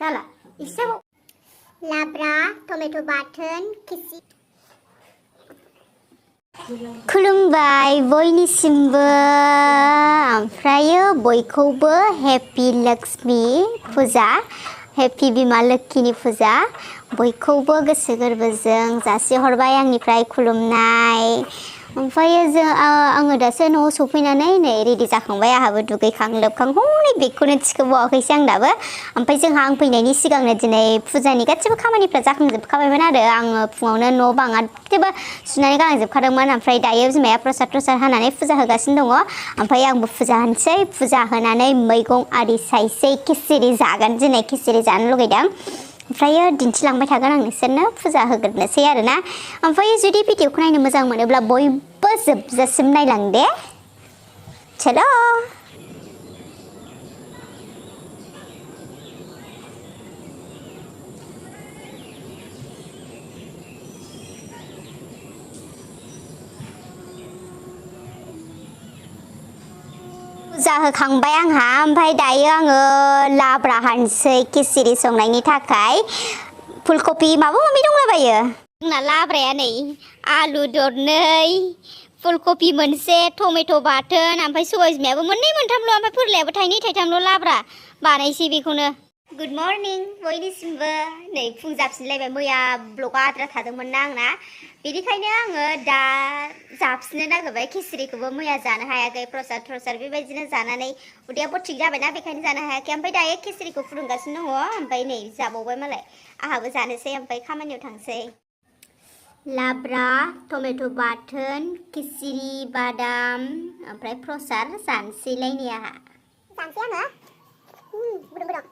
जाला इसेबाव लाब्रा टमेट' बाथोन खिसि खुलुमबाय बयनिसिमबो ओमफ्रायो बयखौबो हेपि लक्ष्मी फुजा हेपि बिमा लोक्षिनि फुजा बयखौबो गोसो गोरबोजों जासिहरबाय आंनिफ्राय खुलुमनाय ओमफ्रायो आङो दासो न'आव सफैनानै नै रेडि जाखांबाय आंहाबो दुगैखां लोबखां हनै बेगखौनो थिखोबावाखैसै आं दाबो ओमफ्राय जोंहा आं फैनायनि सिगांनो दिनै फुजानि गासिबो खामानिफ्रा जाखांजोबखाबायमोन आरो आङो फुङावनो न' बां गासिबो सुनानै गालांजोबखादोंमोन ओमफ्राय दायो बिमाया प्रसाद हानानै फुजा होगासिनो दङ ओमफ्राय आंबो फुजा होनोसै फुजा होनानै मैगं आरि सायसै खिसिरि जागोन दिनै खिसिरि जानो लुगैदों ओमफ्रायो दिन्थिलांबाय थागोन आं नोंसोरनो फुजा होग्रोनोसै आरोना ओमफ्राय जुदि भिडिअखौ नायनो मोजां मोनोब्ला बयबो जोबजासिम नायलां दे चलो फुजा होखांबाय आंहा ओमफ्राय दायो आङो लाब्रा हानसै खिसिरि संनायनि थाखाय फुलकबि माबा माबि दंलाबायो जोंना लाब्राया नै आलु दरनै फुलकबि मोनसे टमेट' बाथोन ओमफ्राय सबाय बिमायाबो मोननै मोनथामल' ओमफ्राय फोरलायाबो थाइनै थाइथामल' लाब्रा बानायसै बेखौनो गुड मर्निं बयनिसिमबो नै फुं जाफिनलायबाय मैया ब्लगआ आद्रा थादोंमोन ना आंना बेनिखायनो आङो दा जाफिननो नागिरबाय खिसिरिखौबो मैया जानो हायाखै प्रसाद बेबायदिनो जानानै उदैयाबो थिग जाबायना बेखायनो जानो हायाखै ओमफ्राय दायो खिसिरिखौ फुदुंगासिनो दङ ओमफ्राय नै जाबावबाय मालाय आंहाबो जानोसै ओमफ्राय खामानियाव थांसै लाब्रा टमेट' बाथोन खिसिरि बादाम ओमफ्राय प्रसाद जानोसैलायनि आंहा जानोसै आङो गुदुं गुदुं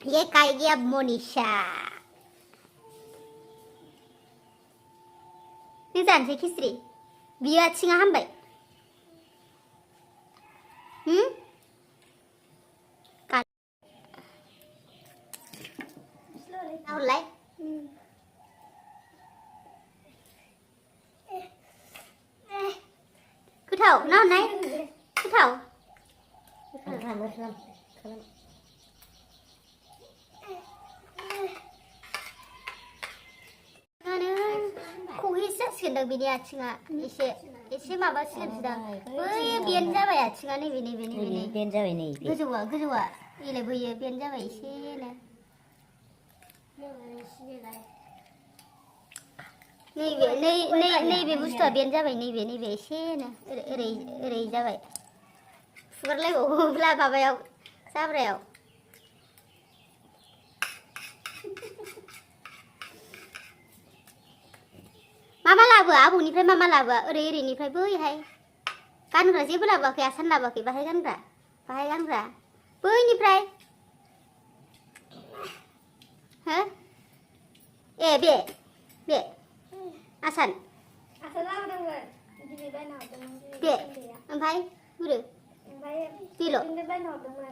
ये कायगिया मोनिशा नों जानोसै खिस्रि बियो आथिङा हामबाय हरलाय गोथाव ना हरनाय गोथाव जासिगोन दां बिनि आथिङा एसे माबासिगोनसो दां बै बेन जाबाय आथिङा नैबे बेन जाबाय नैबे गोजौआ एलाय बैयो बेन जाबाय एसेनो नैबे बुस्थुआ बेन जाबाय नैबे एसेनो ओरै जाबाय फुगारलायबावोब्ला माबायाव जाब्रायाव मामा लाबो आबौनिफ्राय मामा लाबो ओरैनिफ्राय बैहाय गानग्रा जेबो लाबोआखै आसान लाबोआखै बाहाय गानग्रा बैनिफ्राय हो ए बे आसान लाबोदोंमोन दिनै बायना हरदोंमोन बे ओमफ्राय गुरो बेल' बायना हरदोंमोन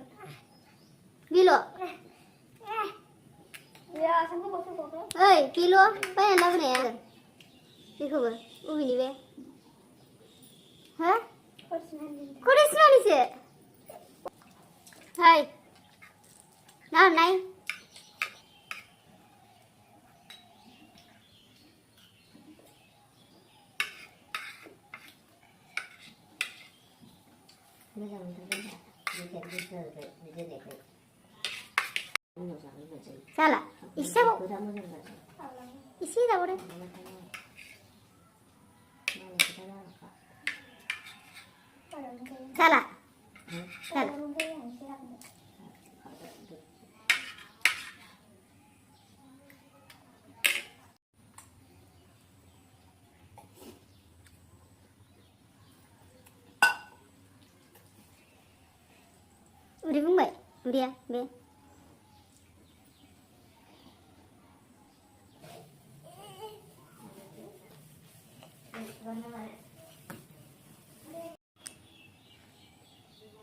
आसानखौ बख'बखौ ओइ बेल' बायना लाबोनाया बेखौबो अबेनि बे हो खरेसिनानिसो हाय नाय मोजां जाला एसे जाबावदो जाला udah bumbay udah be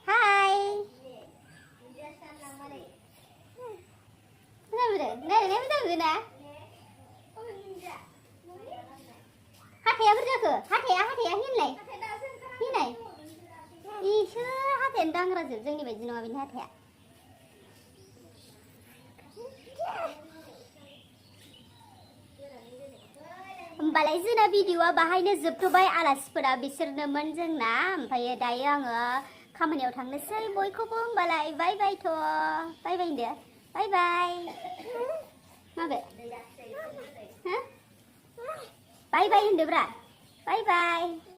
hai betul guna hathaya berjago hathaya hinlay इसोर हाथायानो दांग्राजोब जोंनि बायदि नङा बिनि हाथाया होमबालाय जोंना भिडिअआ बाहायनो जोबथ'बाय आलासिफोरा बिसोरनोमोन जोंना ओमफ्राय दायो आङो खामानियाव थांनोसै बयखौबो होमबालाय बाय बायथ' बाय बाय होनदो बाय बाय माबे हो बाय बाय होनदोब्रा बाय बाय